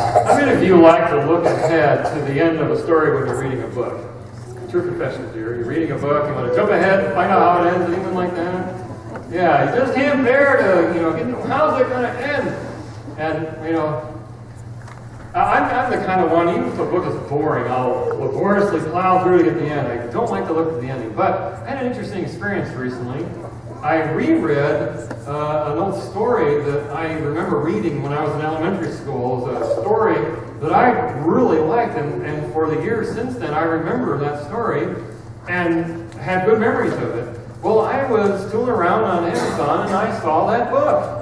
How many of you like to look ahead to the end of a story when you're reading a book? True confession, dear. You're reading a book, you want to jump ahead and find out how it ends, anything like that? Yeah, you just can't bear to, how's it going to end? And, I'm the kind of one, even if the book is boring, I'll laboriously plow through to get to the end. I don't like to look at the ending. But I had an interesting experience recently. I reread an old story that I remember reading when I was in elementary school. It was a story that I really liked, and for the years since then, I remember that story and had good memories of it. Well, I was tooling around on Amazon, and I saw that book.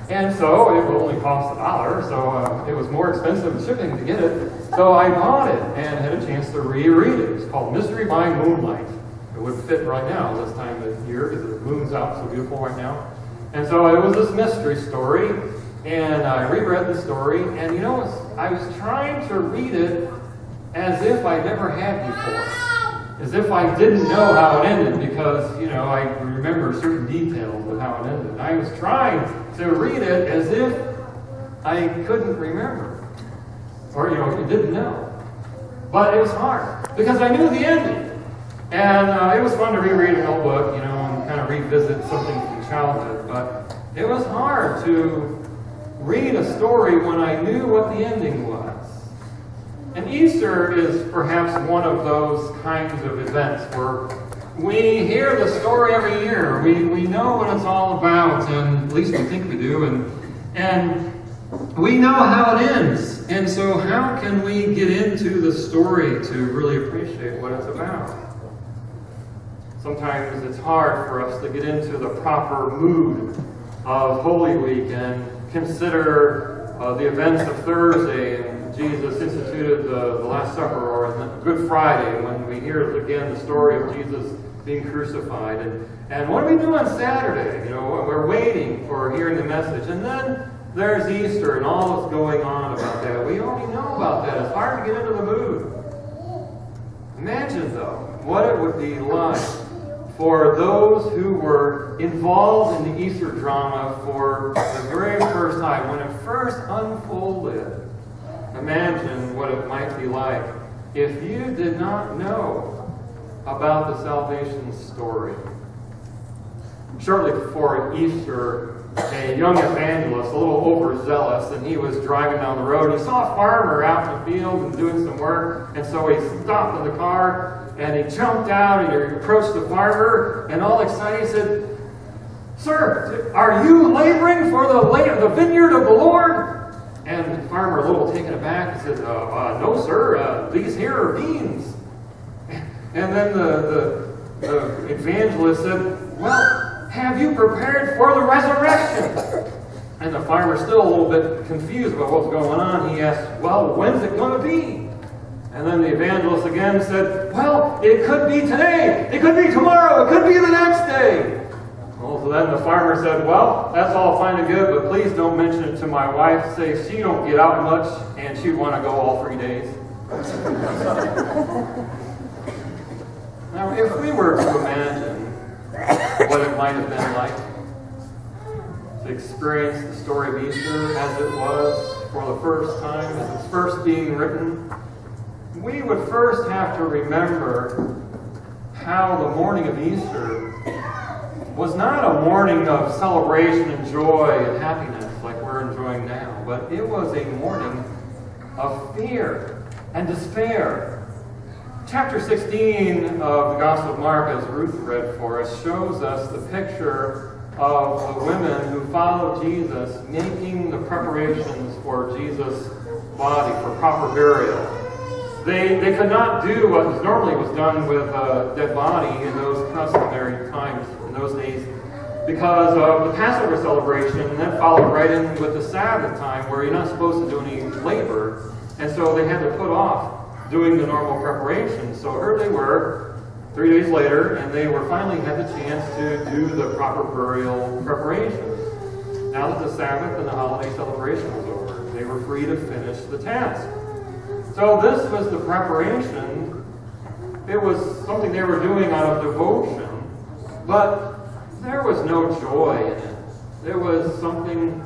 And so it only cost $1, so it was more expensive than shipping to get it. So I bought it and had a chance to reread it. It's called Mystery by Moonlight. It would fit right now this time of year because the moon's out so beautiful right now. And so it was this mystery story, and I reread the story, and I was trying to read it as if I never had before. As if I didn't know how it ended because, I remember certain details of how it ended. I was trying to read it as if I couldn't remember. Or, didn't know. But it was hard because I knew the ending. And it was fun to reread an old book, and kind of revisit something from childhood. But it was hard to read a story when I knew what the ending was. And Easter is perhaps one of those kinds of events where we hear the story every year. We know what it's all about, and at least we think we do, and we know how it ends. And so how can we get into the story to really appreciate what it's about? Sometimes it's hard for us to get into the proper mood of Holy Week and consider the events of Thursday, and Jesus instituted the Last Supper, or Good Friday, when we hear again the story of Jesus being crucified. And what do we do on Saturday? We're waiting for hearing the message. And then there's Easter and all that's going on about that. We already know about that. It's hard to get into the mood. Imagine, though, what it would be like for those who were involved in the Easter drama for the very first time, when it first unfolded. Imagine what it might be like if you did not know about the salvation story. Shortly before Easter, a young evangelist, a little overzealous, and he was driving down the road, and he saw a farmer out in the field and doing some work, and so he stopped in the car, and he jumped out, and he approached the farmer, and all excited, he said, "Sir, are you laboring for the vineyard of the Lord?" And the farmer, a little taken aback, he said, "No, sir, these here are beans." And then the evangelist said, "Well, have you prepared for the resurrection?" And the farmer, still a little bit confused about what's going on, he asked, "Well, when's it going to be?" And then the evangelist again said, "Well, it could be today, it could be tomorrow, it could be the next day." Well, so then the farmer said, "Well, that's all fine and good, but please don't mention it to my wife. Say she don't get out much, and she'd want to go all 3 days." Now, if we were to imagine what it might have been like to experience the story of Easter as it was for the first time, as it's first being written, we would first have to remember how the morning of Easter was not a morning of celebration and joy and happiness like we're enjoying now, but it was a morning of fear and despair. Chapter 16 of the Gospel of Mark, as Ruth read for us, shows us the picture of the women who followed Jesus making the preparations for Jesus' body for proper burial. They could not do what normally was done with a dead body in those customary times, in those days, because of the Passover celebration, and that followed right in with the Sabbath time, where you're not supposed to do any labor, and so they had to put off doing the normal preparations. So here they were, 3 days later, and they finally had the chance to do the proper burial preparations. Now that the Sabbath and the holiday celebration was over, they were free to finish the task. So this was the preparation. It was something they were doing out of devotion, but there was no joy in it. It was something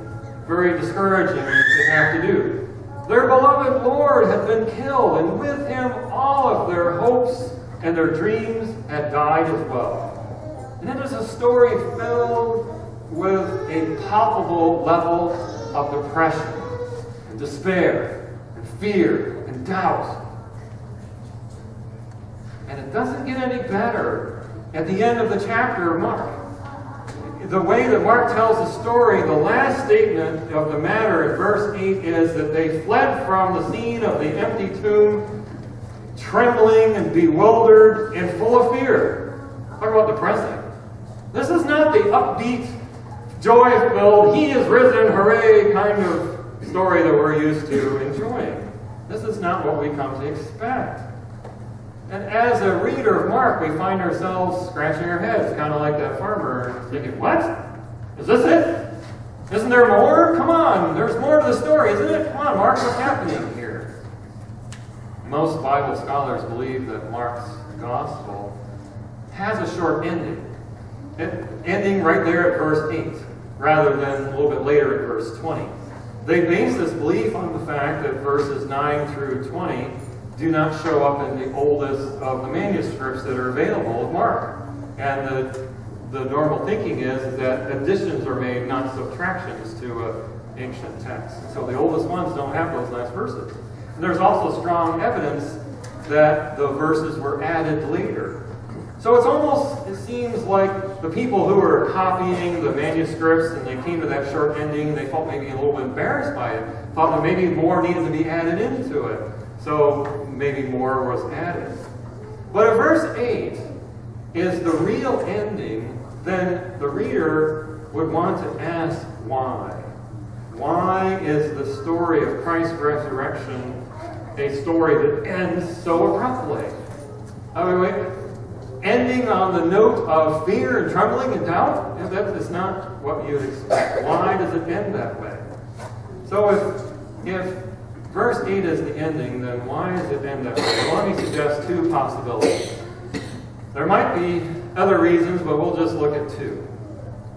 very discouraging to have to do. Their beloved Lord had been killed, and with him all of their hopes and their dreams had died as well. And it is a story filled with a palpable level of depression, and despair, and fear, and doubt. And it doesn't get any better at the end of the chapter of Mark. The way that Mark tells the story, the last statement of the matter in verse 8 is that they fled from the scene of the empty tomb, trembling and bewildered and full of fear. Talk about depressing. This is not the upbeat, joy-filled, he is risen, hooray kind of story that we're used to enjoying. This is not what we come to expect. And as a reader of Mark, we find ourselves scratching our heads, kind of like that farmer, thinking, what? Is this it? Isn't there more? Come on, there's more to the story, isn't it? Come on, Mark, what's happening here? Most Bible scholars believe that Mark's gospel has a short ending. Ending right there at verse 8, rather than a little bit later at verse 20. They base this belief on the fact that verses 9 through 20 do not show up in the oldest of the manuscripts that are available of Mark. And the normal thinking is that additions are made, not subtractions to an ancient text. So the oldest ones don't have those last verses. And there's also strong evidence that the verses were added later. So it's almost, it seems like the people who were copying the manuscripts and they came to that short ending, they felt maybe a little bit embarrassed by it, thought that maybe more needed to be added into it. So maybe more was added. But if verse 8 is the real ending, then the reader would want to ask why. Why is the story of Christ's resurrection a story that ends so abruptly? I mean, ending on the note of fear and trembling and doubt? That is not what you'd expect. Why does it end that way? So if verse 8 is the ending, then why does it end that way? Well, let me suggest two possibilities. There might be other reasons, but we'll just look at two.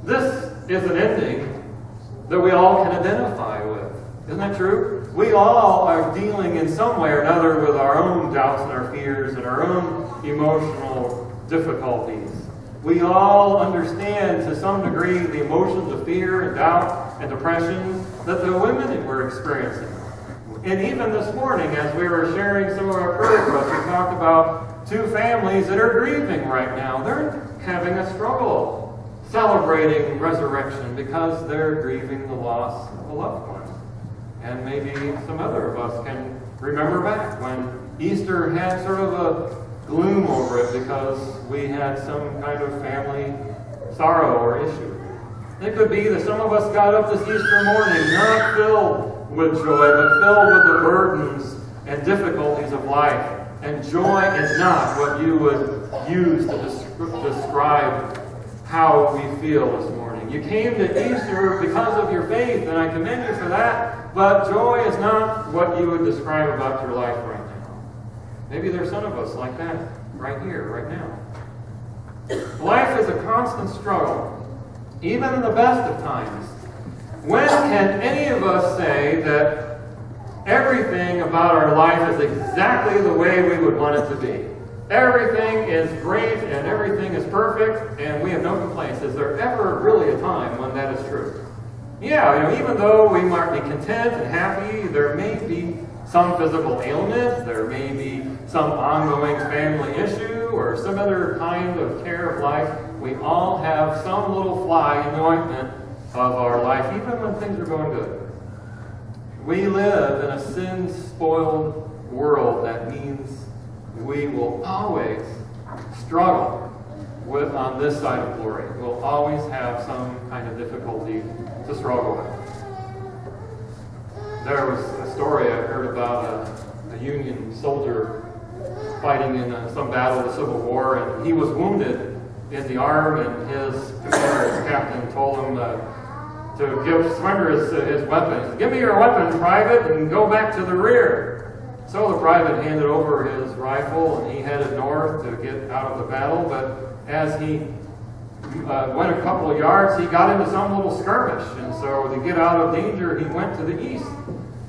This is an ending that we all can identify with. Isn't that true? We all are dealing in some way or another with our own doubts and our fears and our own emotional difficulties. We all understand to some degree the emotions of fear and doubt and depression that the women were experiencing. And even this morning, as we were sharing some of our prayer requests, we talked about two families that are grieving right now. They're having a struggle celebrating resurrection because they're grieving the loss of a loved one. And maybe some other of us can remember back when Easter had sort of a gloom over it because we had some kind of family sorrow or issue. It could be that some of us got up this Easter morning not filled with joy, but filled with the burdens and difficulties of life. And joy is not what you would use to describe how we feel this morning. You came to Easter because of your faith, and I commend you for that, but joy is not what you would describe about your life right now. Maybe there's some of us like that right here, right now. Life is a constant struggle, even in the best of times. When can any of us say that everything about our life is exactly the way we would want it to be? Everything is great and everything is perfect and we have no complaints. Is there ever really a time when that is true? Yeah, even though we might be content and happy, there may be some physical ailment, there may be some ongoing family issue or some other kind of care of life. We all have some little fly in the ointment of our life, even when things are going good. We live in a sin-spoiled world. That means we will always struggle with on this side of glory. We'll always have some kind of difficulty to struggle with. There was a story I heard about a Union soldier fighting in some battle of the Civil War, and he was wounded in the arm, and his commander, his captain, told him to surrender his weapon. He said, "Give me your weapon, private, and go back to the rear." So the private handed over his rifle, and he headed north to get out of the battle, but as he went a couple of yards, he got into some little skirmish, and so to get out of danger, he went to the east.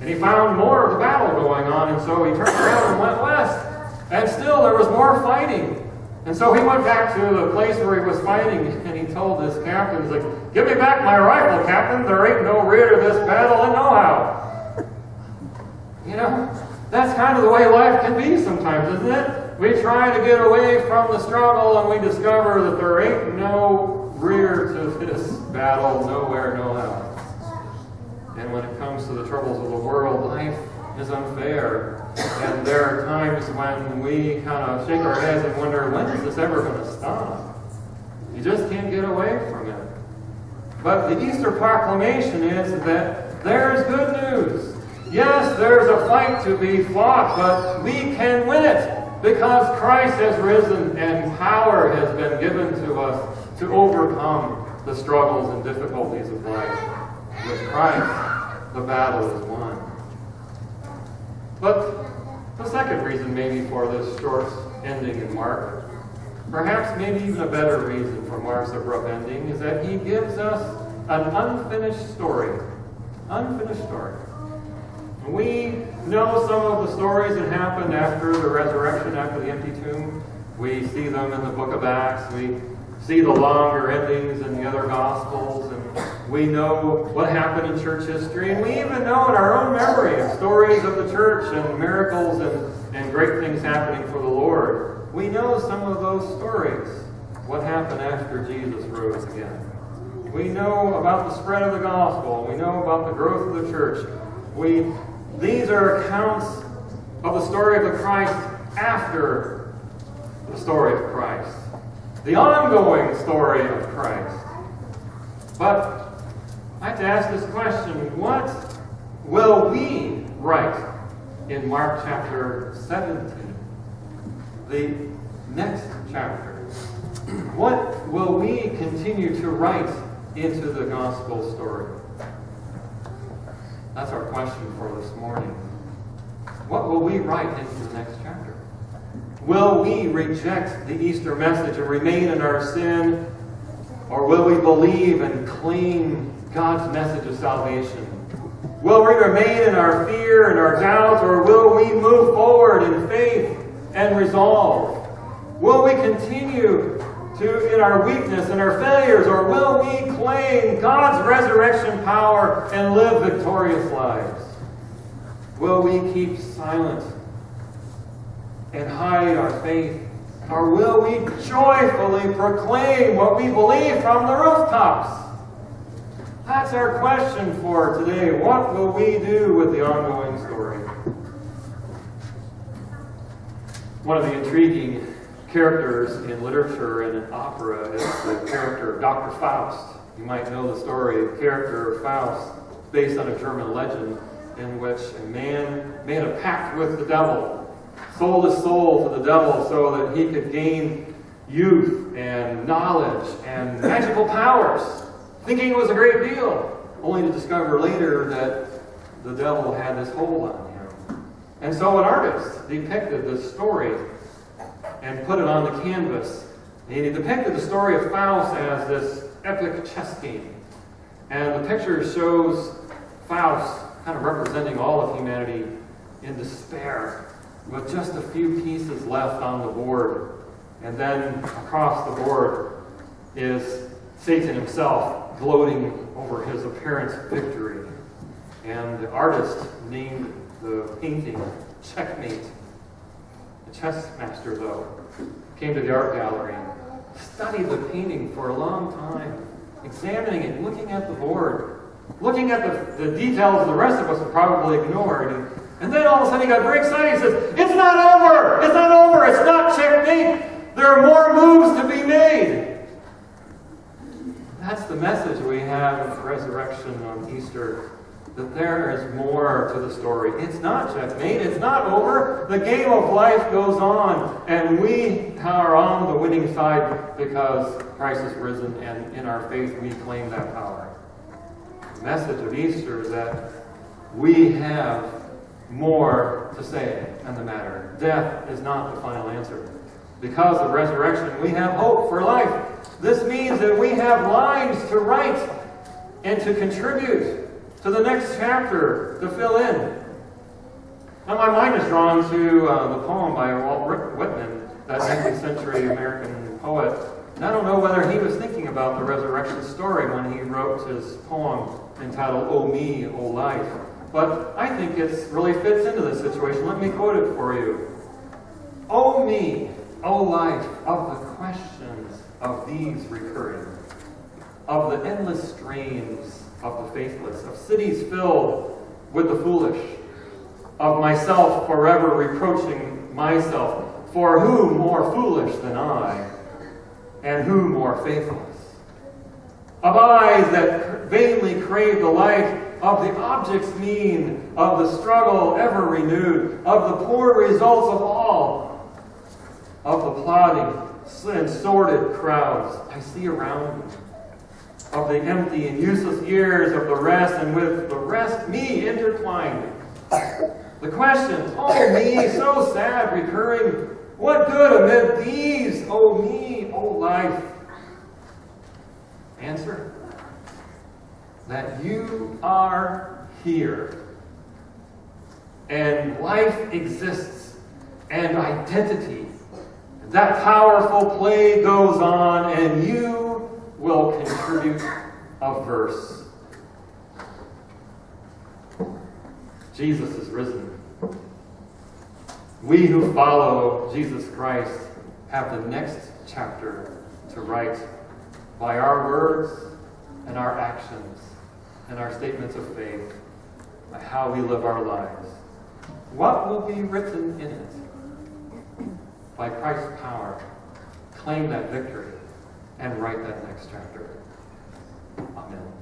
And he found more of the battle going on, and so he turned around and went west. And still there was more fighting. And so he went back to the place where he was fighting, and he told his captain, he's like, "Give me back my rifle, Captain. There ain't no rid of this battle and nohow." You know, that's kind of the way life can be sometimes, isn't it? We try to get away from the struggle, and we discover that there ain't no rear to this battle, nowhere, nohow. And when it comes to the troubles of the world, life is unfair. And there are times when we kind of shake our heads and wonder, when is this ever going to stop? You just can't get away from it. But the Easter proclamation is that there's good news. Yes, there's a fight to be fought, but we can win it because Christ has risen and power has been given to us to overcome the struggles and difficulties of life. With Christ, the battle is won. But the second reason maybe for this short ending in Mark, perhaps maybe even a better reason for Mark's abrupt ending, is that he gives us an unfinished story. Unfinished story. We know some of the stories that happened after the resurrection, after the empty tomb. We see them in the book of Acts. We see the longer endings in the other Gospels. And we know what happened in church history. And we even know in our own memory of stories of the church and miracles and great things happening for the Lord. We know some of those stories. What happened after Jesus rose again. We know about the spread of the gospel. We know about the growth of the church. These are accounts of the story of the Christ after the story of Christ. The ongoing story of Christ. But I have to ask this question, what will we write in Mark chapter 17? The next chapter. What will we continue to write into the gospel story? That's our question for this morning. What will we write into the next chapter? Will we reject the Easter message and remain in our sin? Or will we believe and claim God's message of salvation? Will we remain in our fear and our doubts? Or will we move forward in faith and resolve? Will we continue in our weakness and our failures, or will we claim God's resurrection power and live victorious lives? Will we keep silent and hide our faith, or will we joyfully proclaim what we believe from the rooftops? That's our question for today. What will we do with the ongoing story? One of the intriguing characters in literature and in opera is the character of Dr. Faust. You might know the story of the character of Faust, based on a German legend in which a man made a pact with the devil, sold his soul to the devil so that he could gain youth and knowledge and magical powers, thinking it was a great deal, only to discover later that the devil had this hold on him. And so an artist depicted this story and put it on the canvas. And he depicted the story of Faust as this epic chess game. And the picture shows Faust kind of representing all of humanity in despair, with just a few pieces left on the board. And then across the board is Satan himself gloating over his apparent victory. And the artist named the painting Checkmate. The chess master, though, came to the art gallery and studied the painting for a long time, examining it, looking at the board, looking at the details the rest of us would probably ignore. And then all of a sudden he got very excited. He says, "It's not over! It's not over! It's not checkmate! There are more moves to be made!" That's the message we have of resurrection on Easter, that there is more to the story. It's not checkmate. It's not over. The game of life goes on, and we are on the winning side because Christ is risen, and in our faith we claim that power. The message of Easter is that we have more to say on the matter. Death is not the final answer. Because of resurrection, we have hope for life. This means that we have lines to write and to contribute to the next chapter to fill in. Now my mind is drawn to the poem by Walt Whitman, that 19th century American poet. And I don't know whether he was thinking about the resurrection story when he wrote his poem entitled, "O Me, O Life." But I think it really fits into this situation. Let me quote it for you. "O me, O life, of the questions of these recurring, of the endless streams of the faithless, of cities filled with the foolish, of myself forever reproaching myself, for who more foolish than I, and who more faithless? Of eyes that vainly crave the light, of the object's mean, of the struggle ever renewed, of the poor results of all, of the plodding and sordid crowds I see around me, of the empty and useless years of the rest, and with the rest me intertwined. The questions, oh me, so sad, recurring, what good amid these, oh me, oh life? Answer, that you are here, and life exists, and identity, that powerful play goes on, and you will contribute a verse. Jesus is risen. We who follow Jesus Christ have the next chapter to write by our words and our actions and our statements of faith, by how we live our lives. What will be written in it? By Christ's power, claim that victory and write that next chapter. Amen.